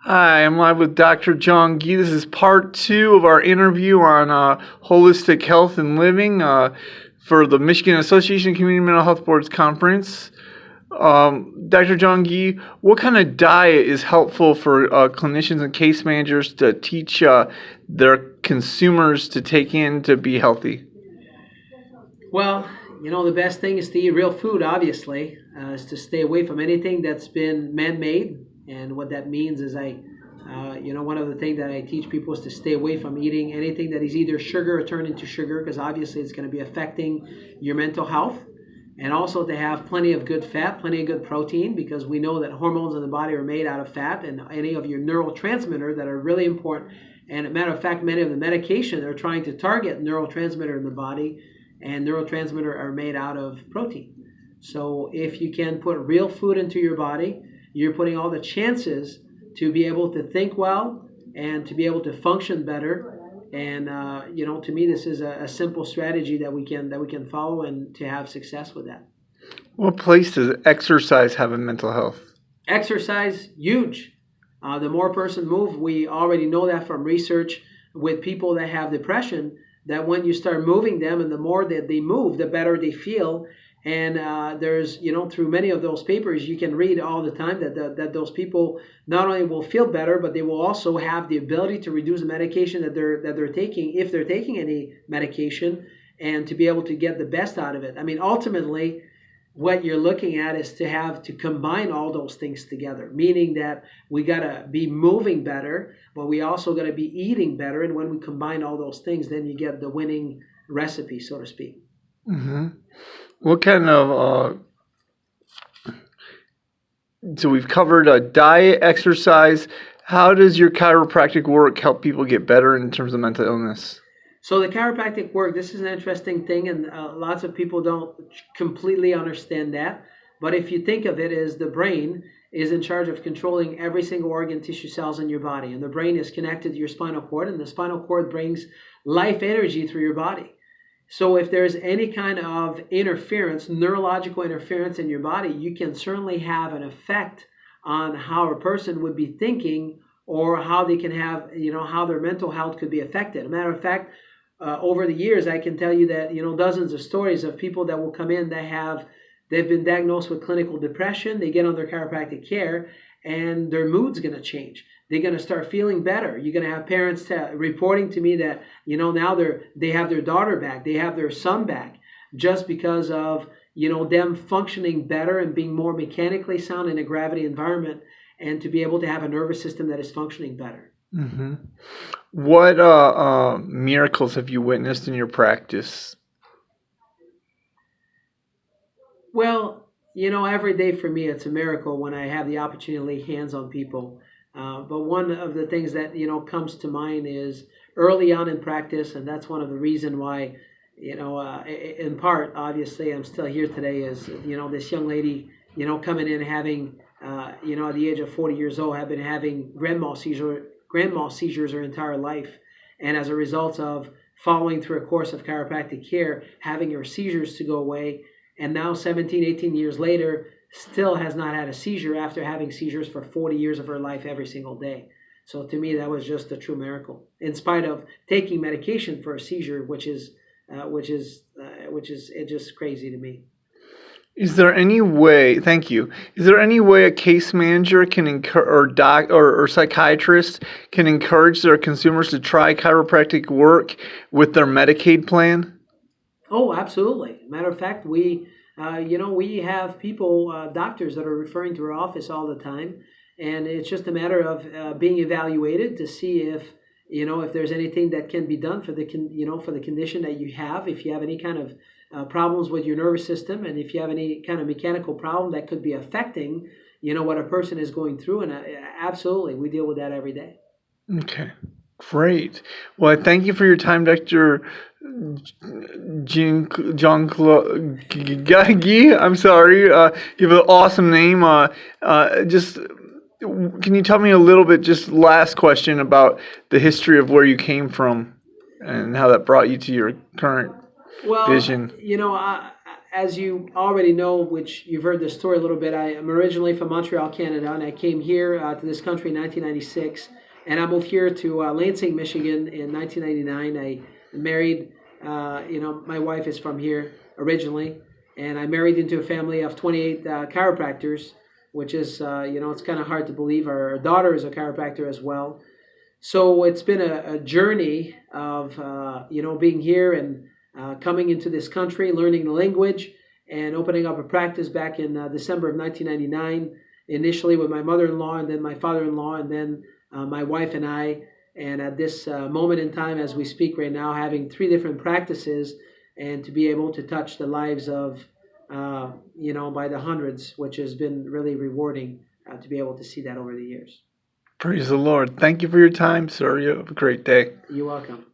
Hi, I'm live with Dr. John Gee. This is part 2 of our interview on holistic health and living for the Michigan Association of Community Mental Health Boards Conference. Dr. John Gee, what kind of diet is helpful for clinicians and case managers to teach their consumers to take in to be healthy? Well, the best thing is to eat real food, obviously, is to stay away from anything that's been man-made. And what that means is one of the things that I teach people is to stay away from eating anything that is either sugar or turned into sugar, because obviously it's going to be affecting your mental health. And also to have plenty of good fat, plenty of good protein, because we know that hormones in the body are made out of fat, and any of your neurotransmitters that are really important. And as a matter of fact, many of the medication are trying to target neurotransmitter in the body, and neurotransmitter are made out of protein. So if you can put real food into your body, you're putting all the chances to be able to think well and to be able to function better. And to me, this is a simple strategy that we can follow and to have success with that. What place does exercise have in mental health? Exercise, huge. The more a person moves, we already know that from research with people that have depression, that when you start moving them and the more that they move, the better they feel. And there's, through many of those papers, you can read all the time that those people not only will feel better, but they will also have the ability to reduce the medication that they're taking, if they're taking any medication, and to be able to get the best out of it. I mean, ultimately, what you're looking at is to have to combine all those things together, meaning that we got to be moving better, but we also got to be eating better. And when we combine all those things, then you get the winning recipe, so to speak. Mm-hmm. What kind of, so we've covered diet, exercise. How does your chiropractic work help people get better in terms of mental illness? So the chiropractic work, this is an interesting thing, and lots of people don't completely understand that. But if you think of it as the brain is in charge of controlling every single organ, tissue, cells in your body. And the brain is connected to your spinal cord, and the spinal cord brings life energy through your body. So if there's any kind of interference, neurological interference in your body, you can certainly have an effect on how a person would be thinking, or how they can have, how their mental health could be affected. As a matter of fact, over the years, I can tell you that, dozens of stories of people that will come in that they've been diagnosed with clinical depression. They get under chiropractic care, and their mood's going to change. They're going to start feeling better. You're going to have parents reporting to me that, now they have their daughter back, they have their son back, just because of, them functioning better and being more mechanically sound in a gravity environment, and to be able to have a nervous system that is functioning better. Mm-hmm. What miracles have you witnessed in your practice? Well, every day for me, it's a miracle when I have the opportunity to lay hands on people. But one of the things that, comes to mind is early on in practice, and that's one of the reasons why, in part, obviously, I'm still here today, is, this young lady, coming in having, at the age of 40 years old, have been having grand mal seizures her entire life. And as a result of following through a course of chiropractic care, having her seizures to go away, and now 17, 18 years later, still has not had a seizure after having seizures for 40 years of her life every single day. So to me, that was just a true miracle, in spite of taking medication for a seizure, which is just crazy to me. Is there any way? Thank you. Is there any way a case manager can or psychiatrist can encourage their consumers to try chiropractic work with their Medicaid plan? Oh, absolutely. Matter of fact, we have people, doctors that are referring to our office all the time, and it's just a matter of being evaluated to see if there's anything that can be done for the condition that you have. If you have any kind of problems with your nervous system, and if you have any kind of mechanical problem that could be affecting, what a person is going through, and absolutely, we deal with that every day. Okay. Great. Well, thank you for your time, Dr. Jean-Claude Gee. I'm sorry. You have an awesome name. Can you tell me a little bit, just last question, about the history of where you came from and how that brought you to your current vision? as you already know, which you've heard this story a little bit, I am originally from Montreal, Canada, and I came here to this country in 1996. And I moved here to Lansing, Michigan in 1999. I married, my wife is from here originally, and I married into a family of 28 chiropractors, which is, it's kind of hard to believe. Our daughter is a chiropractor as well. So it's been a journey of, being here and coming into this country, learning the language, and opening up a practice back in December of 1999, initially with my mother-in-law and then my father-in-law and then my wife and I. And at this moment in time, as we speak right now, having 3 different practices and to be able to touch the lives of, by the hundreds, which has been really rewarding to be able to see that over the years. Praise the Lord. Thank you for your time, sir. You have a great day. You're welcome.